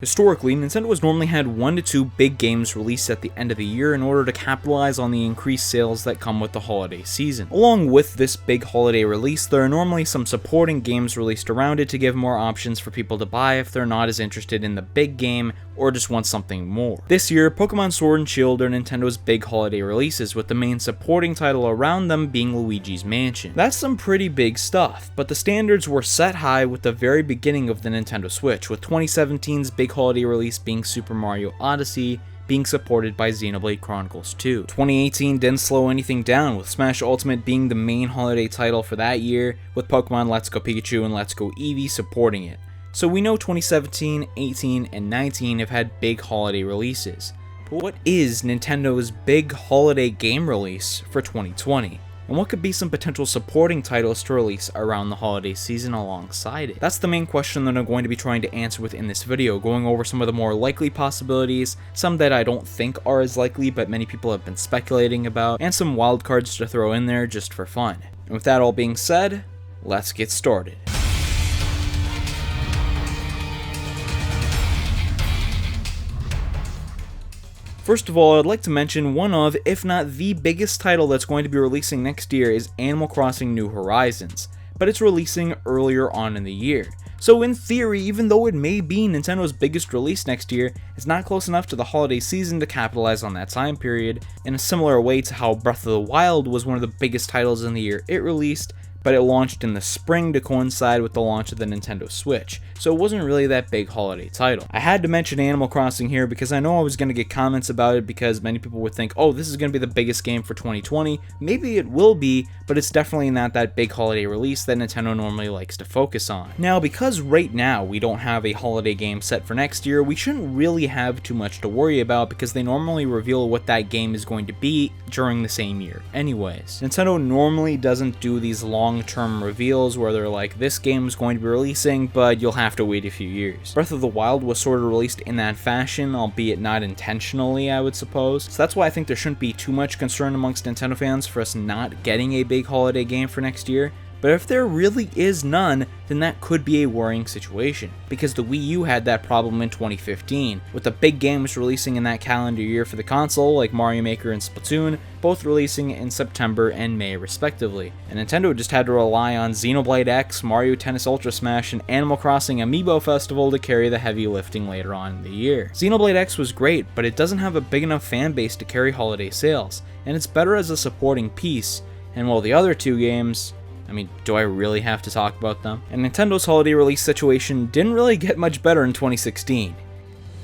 Historically, Nintendo has normally had 1 to 2 big games released at the end of the year in order to capitalize on the increased sales that come with the holiday season. Along with this big holiday release, there are normally some supporting games released around it to give more options for people to buy if they're not as interested in the big game or just want something more. This year, Pokemon Sword and Shield are Nintendo's big holiday releases, with the main supporting title around them being Luigi's Mansion. That's some pretty big stuff, but the standards were set high with the very beginning of the Nintendo Switch, with 2017's big holiday release being Super Mario Odyssey, being supported by Xenoblade Chronicles 2. 2018 didn't slow anything down, with Smash Ultimate being the main holiday title for that year, with Pokemon Let's Go Pikachu and Let's Go Eevee supporting it. So we know 2017, 18, and 19 have had big holiday releases. But what is Nintendo's big holiday game release for 2020? And what could be some potential supporting titles to release around the holiday season alongside it? That's the main question that I'm going to be trying to answer within this video, going over some of the more likely possibilities, some that I don't think are as likely but many people have been speculating about, and some wildcards to throw in there just for fun. And with that all being said, let's get started. First of all, I'd like to mention one of, if not the biggest title that's going to be releasing next year is Animal Crossing New Horizons, but it's releasing earlier on in the year. So in theory, even though it may be Nintendo's biggest release next year, it's not close enough to the holiday season to capitalize on that time period, in a similar way to how Breath of the Wild was one of the biggest titles in the year it released, but it launched in the spring to coincide with the launch of the Nintendo Switch, so it wasn't really that big holiday title. I had to mention Animal Crossing here because I know I was going to get comments about it because many people would think, oh, this is going to be the biggest game for 2020. Maybe it will be, but it's definitely not that big holiday release that Nintendo normally likes to focus on. Now, because right now we don't have a holiday game set for next year, we shouldn't really have too much to worry about because they normally reveal what that game is going to be during the same year anyways. Nintendo normally doesn't do these long-term reveals where they're like, this game is going to be releasing, but you'll have to wait a few years. Breath of the Wild was sort of released in that fashion, albeit not intentionally, I would suppose. So that's why I think there shouldn't be too much concern amongst Nintendo fans for us not getting a big holiday game for next year. But if there really is none, then that could be a worrying situation, because the Wii U had that problem in 2015, with the big games releasing in that calendar year for the console, like Mario Maker and Splatoon, both releasing in September and May respectively. And Nintendo just had to rely on Xenoblade X, Mario Tennis Ultra Smash, and Animal Crossing Amiibo Festival to carry the heavy lifting later on in the year. Xenoblade X was great, but it doesn't have a big enough fan base to carry holiday sales, and it's better as a supporting piece, and while the other two games, I mean, do I really have to talk about them? And Nintendo's holiday release situation didn't really get much better in 2016.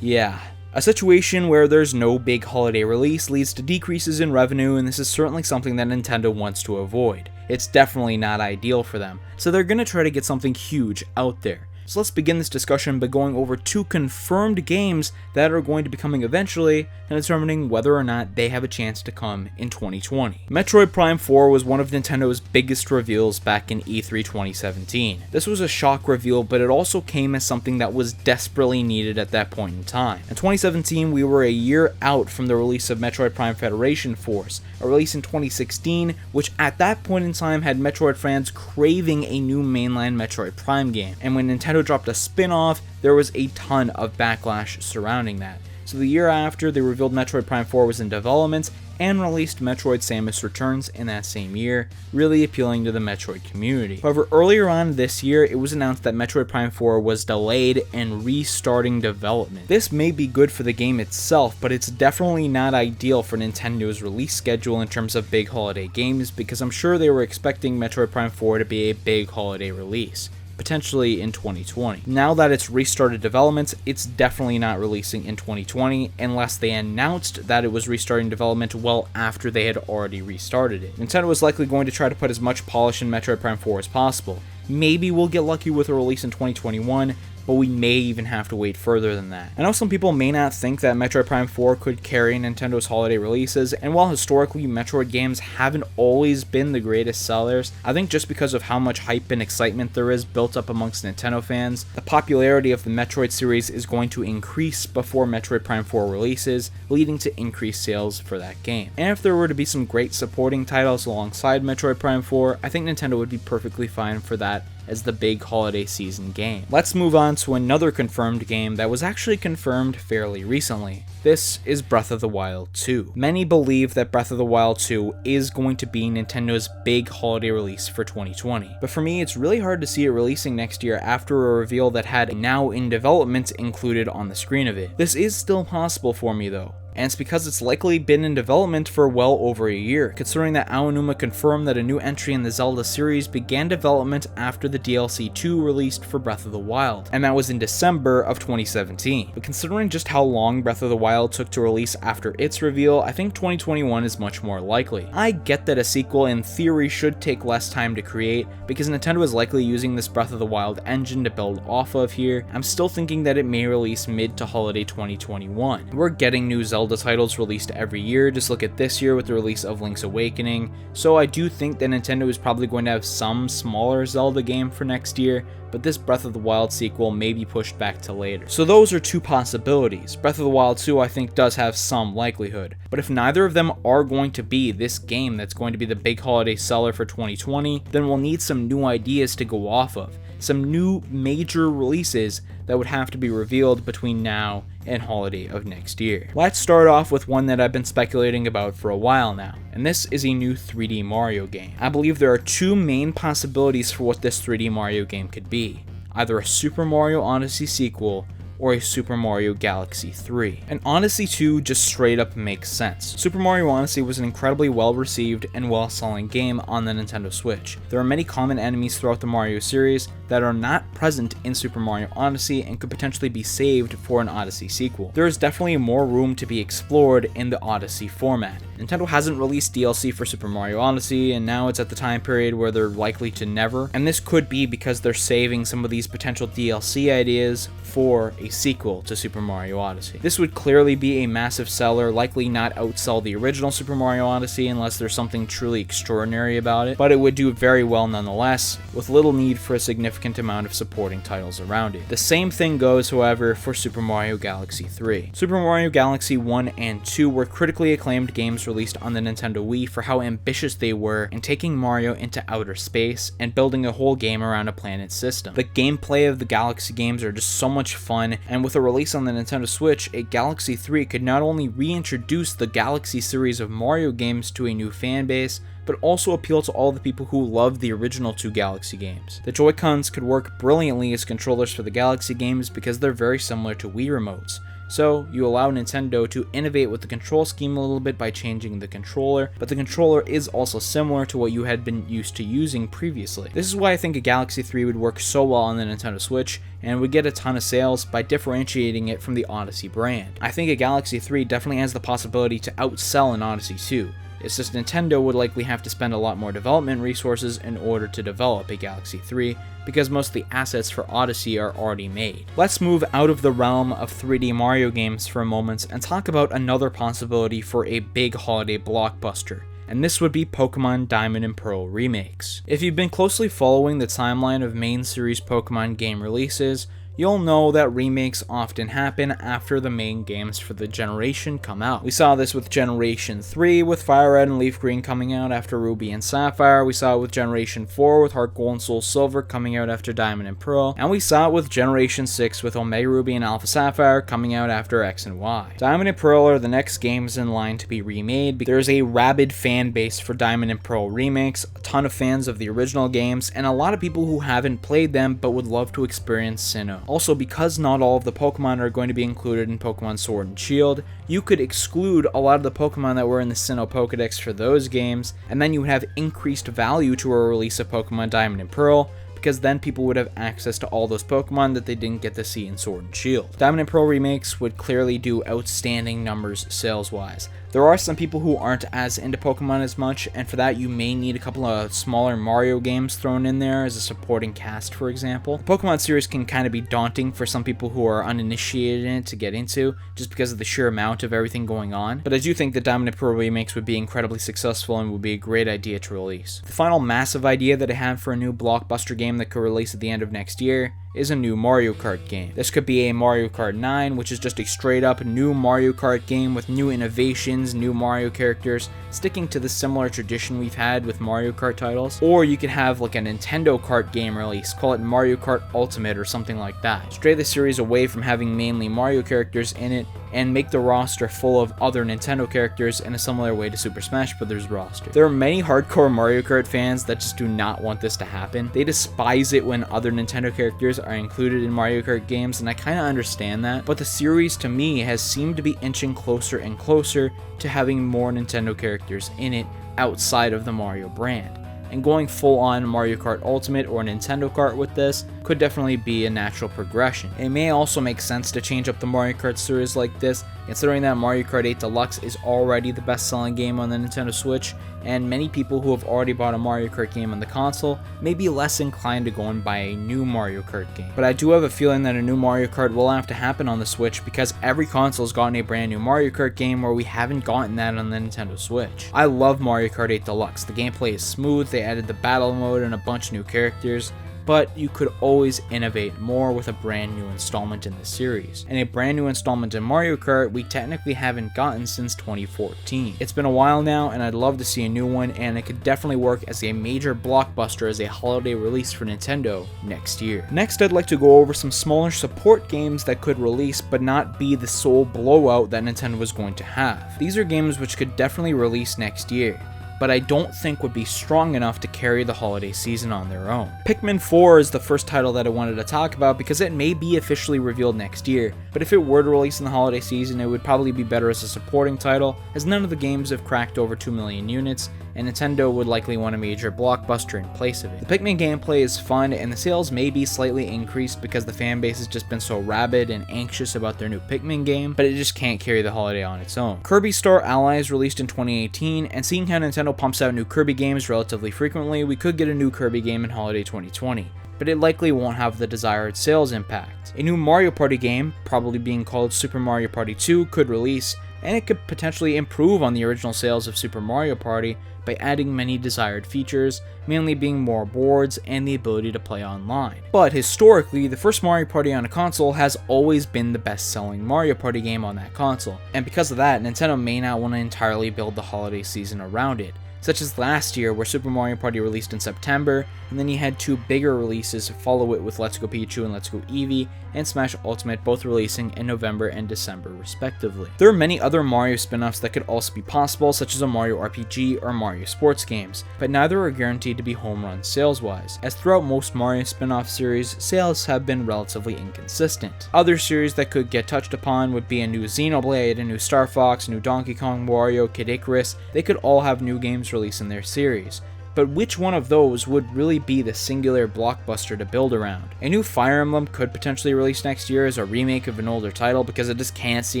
Yeah, a situation where there's no big holiday release leads to decreases in revenue, and this is certainly something that Nintendo wants to avoid. It's definitely not ideal for them, so they're gonna try to get something huge out there. So let's begin this discussion by going over 2 confirmed games that are going to be coming eventually and determining whether or not they have a chance to come in 2020. Metroid Prime 4 was one of Nintendo's biggest reveals back in E3 2017. This was a shock reveal, but it also came as something that was desperately needed at that point in time. In 2017, we were a year out from the release of Metroid Prime Federation Force, a release in 2016, which at that point in time had Metroid fans craving a new mainline Metroid Prime game. And when Nintendo dropped a spin-off, there was a ton of backlash surrounding that. So the year after, they revealed Metroid Prime 4 was in development and released Metroid Samus Returns in that same year, really appealing to the Metroid community. However, earlier on this year, it was announced that Metroid Prime 4 was delayed and restarting development. This may be good for the game itself, but it's definitely not ideal for Nintendo's release schedule in terms of big holiday games, because I'm sure they were expecting Metroid Prime 4 to be a big holiday release, potentially in 2020. Now that it's restarted development, it's definitely not releasing in 2020 unless they announced that it was restarting development well after they had already restarted it. Nintendo is likely going to try to put as much polish in Metroid Prime 4 as possible. Maybe we'll get lucky with a release in 2021, but we may even have to wait further than that. I know some people may not think that Metroid Prime 4 could carry Nintendo's holiday releases, and while historically Metroid games haven't always been the greatest sellers, I think just because of how much hype and excitement there is built up amongst Nintendo fans, the popularity of the Metroid series is going to increase before Metroid Prime 4 releases, leading to increased sales for that game. And if there were to be some great supporting titles alongside Metroid Prime 4, I think Nintendo would be perfectly fine for that as the big holiday season game. Let's move on to another confirmed game that was actually confirmed fairly recently. This is Breath of the Wild 2. Many believe that Breath of the Wild 2 is going to be Nintendo's big holiday release for 2020. But for me, it's really hard to see it releasing next year after a reveal that had now in development included on the screen of it. This is still possible for me though, and it's because it's likely been in development for well over a year, considering that Aonuma confirmed that a new entry in the Zelda series began development after the DLC 2 released for Breath of the Wild, and that was in December of 2017. But considering just how long Breath of the Wild took to release after its reveal, I think 2021 is much more likely. I get that a sequel in theory should take less time to create, because Nintendo is likely using this Breath of the Wild engine to build off of here. I'm still thinking that it may release mid to holiday 2021. We're getting new Zelda titles released every year, just look at this year with the release of Link's Awakening, so I do think that Nintendo is probably going to have some smaller Zelda game for next year, but this Breath of the Wild sequel may be pushed back to later. So those are two possibilities. Breath of the Wild 2 I think does have some likelihood, but if neither of them are going to be this game that's going to be the big holiday seller for 2020, then we'll need some new ideas to go off of, some new major releases that would have to be revealed between now and holiday of next year. Let's start off with one that I've been speculating about for a while now, and this is a new 3D Mario game. I believe there are two main possibilities for what this 3D Mario game could be: either a Super Mario Odyssey sequel or a Super Mario Galaxy 3. And Odyssey 2 just straight up makes sense. Super Mario Odyssey was an incredibly well received and well selling game on the Nintendo Switch. There are many common enemies throughout the Mario series that are not present in Super Mario Odyssey and could potentially be saved for an Odyssey sequel. There is definitely more room to be explored in the Odyssey format. Nintendo hasn't released DLC for Super Mario Odyssey, and now it's at the time period where they're likely to never, and this could be because they're saving some of these potential DLC ideas for a sequel to Super Mario Odyssey. This would clearly be a massive seller, likely not outsell the original Super Mario Odyssey unless there's something truly extraordinary about it, but it would do very well nonetheless, with little need for a significant amount of supporting titles around it. The same thing goes, however, for Super Mario Galaxy 3. Super Mario Galaxy 1 and 2 were critically acclaimed games released on the Nintendo Wii for how ambitious they were in taking Mario into outer space and building a whole game around a planet system. The gameplay of the Galaxy games are just so much fun, and with a release on the Nintendo Switch, a Galaxy 3 could not only reintroduce the Galaxy series of Mario games to a new fan base, but also appeal to all the people who loved the original two Galaxy games. The Joy-Cons could work brilliantly as controllers for the Galaxy games because they're very similar to Wii remotes. So, you allow Nintendo to innovate with the control scheme a little bit by changing the controller, but the controller is also similar to what you had been used to using previously. This is why I think a Galaxy 3 would work so well on the Nintendo Switch, and would get a ton of sales by differentiating it from the Odyssey brand. I think a Galaxy 3 definitely has the possibility to outsell an Odyssey 2. It's just Nintendo would likely have to spend a lot more development resources in order to develop a Galaxy 3, because most of the assets for Odyssey are already made. Let's move out of the realm of 3D Mario games for a moment and talk about another possibility for a big holiday blockbuster, and this would be Pokemon Diamond and Pearl remakes. If you've been closely following the timeline of main series Pokemon game releases, you'll know that remakes often happen after the main games for the generation come out. We saw this with Generation 3 with Fire Red and Leaf Green coming out after Ruby and Sapphire, we saw it with Generation 4 with Heart Gold and Soul Silver coming out after Diamond and Pearl, and we saw it with Generation 6 with Omega Ruby and Alpha Sapphire coming out after X and Y. Diamond and Pearl are the next games in line to be remade. There's a rabid fan base for Diamond and Pearl remakes, a ton of fans of the original games, and a lot of people who haven't played them but would love to experience Sinnoh. Also, because not all of the Pokemon are going to be included in Pokemon Sword and Shield, you could exclude a lot of the Pokemon that were in the Sinnoh Pokedex for those games, and then you would have increased value to a release of Pokemon Diamond and Pearl, because then people would have access to all those Pokemon that they didn't get to see in Sword and Shield. Diamond and Pearl remakes would clearly do outstanding numbers sales-wise. There are some people who aren't as into Pokemon as much, and for that you may need a couple of smaller Mario games thrown in there as a supporting cast, for example. The Pokemon series can kind of be daunting for some people who are uninitiated in it to get into, just because of the sheer amount of everything going on, but I do think that Diamond and Pearl remakes would be incredibly successful and would be a great idea to release. The final massive idea that I have for a new blockbuster game game that could release at the end of next year is a new Mario Kart game. This could be a Mario Kart 9, which is just a straight up new Mario Kart game with new innovations, new Mario characters, sticking to the similar tradition we've had with Mario Kart titles. Or you could have like a Nintendo Kart game release, call it Mario Kart Ultimate or something like that. Stray the series away from having mainly Mario characters in it and make the roster full of other Nintendo characters in a similar way to Super Smash Bros. Roster. There are many hardcore Mario Kart fans that just do not want this to happen. They despise it when other Nintendo characters are included in Mario Kart games, and I kinda understand that, but the series to me has seemed to be inching closer and closer to having more Nintendo characters in it outside of the Mario brand. And going full on Mario Kart Ultimate or Nintendo Kart with this could definitely be a natural progression. It may also make sense to change up the Mario Kart series like this, considering that Mario Kart 8 Deluxe is already the best selling game on the Nintendo Switch, and many people who have already bought a Mario Kart game on the console may be less inclined to go and buy a new Mario Kart game. But I do have a feeling that a new Mario Kart will have to happen on the Switch because every console's gotten a brand new Mario Kart game where we haven't gotten that on the Nintendo Switch. I love Mario Kart 8 Deluxe. The gameplay is smooth, they added the battle mode and a bunch of new characters, but you could always innovate more with a brand new installment in the series. And a brand new installment in Mario Kart we technically haven't gotten since 2014. It's been a while now, and I'd love to see a new one, and it could definitely work as a major blockbuster as a holiday release for Nintendo next year. Next, I'd like to go over some smaller support games that could release but not be the sole blowout that Nintendo was going to have. These are games which could definitely release next year, but I don't think would be strong enough to carry the holiday season on their own. Pikmin 4 is the first title that I wanted to talk about because it may be officially revealed next year, but if it were to release in the holiday season, it would probably be better as a supporting title, as none of the games have cracked over 2 million units, and Nintendo would likely want a major blockbuster in place of it. The Pikmin gameplay is fun, and the sales may be slightly increased because the fanbase has just been so rabid and anxious about their new Pikmin game, but it just can't carry the holiday on its own. Kirby Star Allies released in 2018, and seeing how Nintendo pumps out new Kirby games relatively frequently, we could get a new Kirby game in holiday 2020. But it likely won't have the desired sales impact. A new Mario Party game, probably being called Super Mario Party 2, could release, and it could potentially improve on the original sales of Super Mario Party by adding many desired features, mainly being more boards and the ability to play online. But historically, the first Mario Party on a console has always been the best-selling Mario Party game on that console, and because of that, Nintendo may not want to entirely build the holiday season around it, such as last year where Super Mario Party released in September, and then you had two bigger releases follow it with Let's Go Pikachu and Let's Go Eevee, and Smash Ultimate both releasing in November and December respectively. There are many other Mario spin-offs that could also be possible, such as a Mario RPG or Mario sports games, but neither are guaranteed to be home runs sales-wise, as throughout most Mario spin-off series, sales have been relatively inconsistent. Other series that could get touched upon would be a new Xenoblade, a new Star Fox, a new Donkey Kong, Wario, Kid Icarus. They could all have new games released in their series, but which one of those would really be the singular blockbuster to build around? A new Fire Emblem could potentially release next year as a remake of an older title, because I just can't see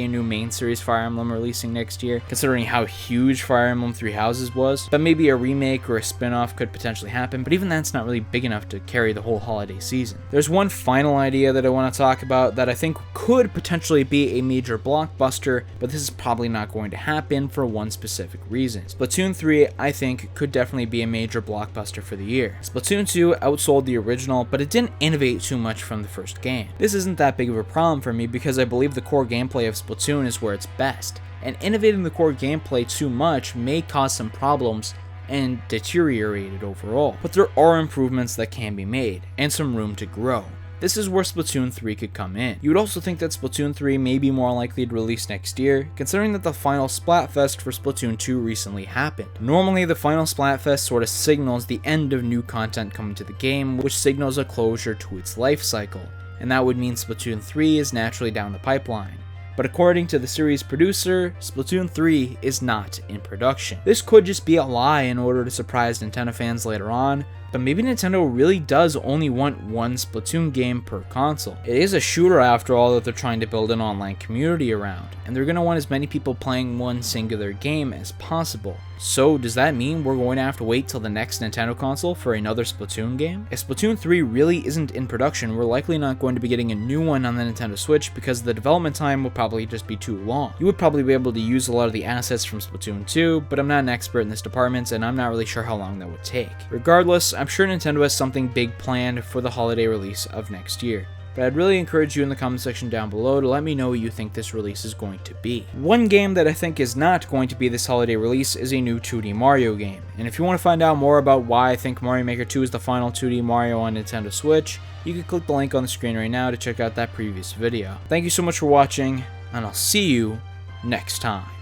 a new main series Fire Emblem releasing next year, considering how huge Fire Emblem Three Houses was. But maybe a remake or a spin-off could potentially happen, but even that's not really big enough to carry the whole holiday season. There's one final idea that I want to talk about that I think could potentially be a major blockbuster, but this is probably not going to happen for one specific reason. Splatoon 3, I think, could definitely be a major blockbuster for the year. Splatoon 2 outsold the original, but it didn't innovate too much from the first game. This isn't that big of a problem for me because I believe the core gameplay of Splatoon is where it's best, and innovating the core gameplay too much may cause some problems and deteriorate it overall. But there are improvements that can be made, and some room to grow. This is where Splatoon 3 could come in. You would also think that Splatoon 3 may be more likely to release next year, considering that the final Splatfest for Splatoon 2 recently happened. Normally, the final Splatfest sort of signals the end of new content coming to the game, which signals a closure to its life cycle, and that would mean Splatoon 3 is naturally down the pipeline. But according to the series producer, Splatoon 3 is not in production. This could just be a lie in order to surprise Nintendo fans later on, but maybe Nintendo really does only want one Splatoon game per console. It is a shooter after all that they're trying to build an online community around, and they're going to want as many people playing one singular game as possible. So does that mean we're going to have to wait till the next Nintendo console for another Splatoon game? If Splatoon 3 really isn't in production, we're likely not going to be getting a new one on the Nintendo Switch because the development time will probably just be too long. You would probably be able to use a lot of the assets from Splatoon 2, but I'm not an expert in this department and I'm not really sure how long that would take. Regardless, I'm sure Nintendo has something big planned for the holiday release of next year. But I'd really encourage you in the comment section down below to let me know what you think this release is going to be. One game that I think is not going to be this holiday release is a new 2D Mario game. And if you want to find out more about why I think Mario Maker 2 is the final 2D Mario on Nintendo Switch, you can click the link on the screen right now to check out that previous video. Thank you so much for watching, and I'll see you next time.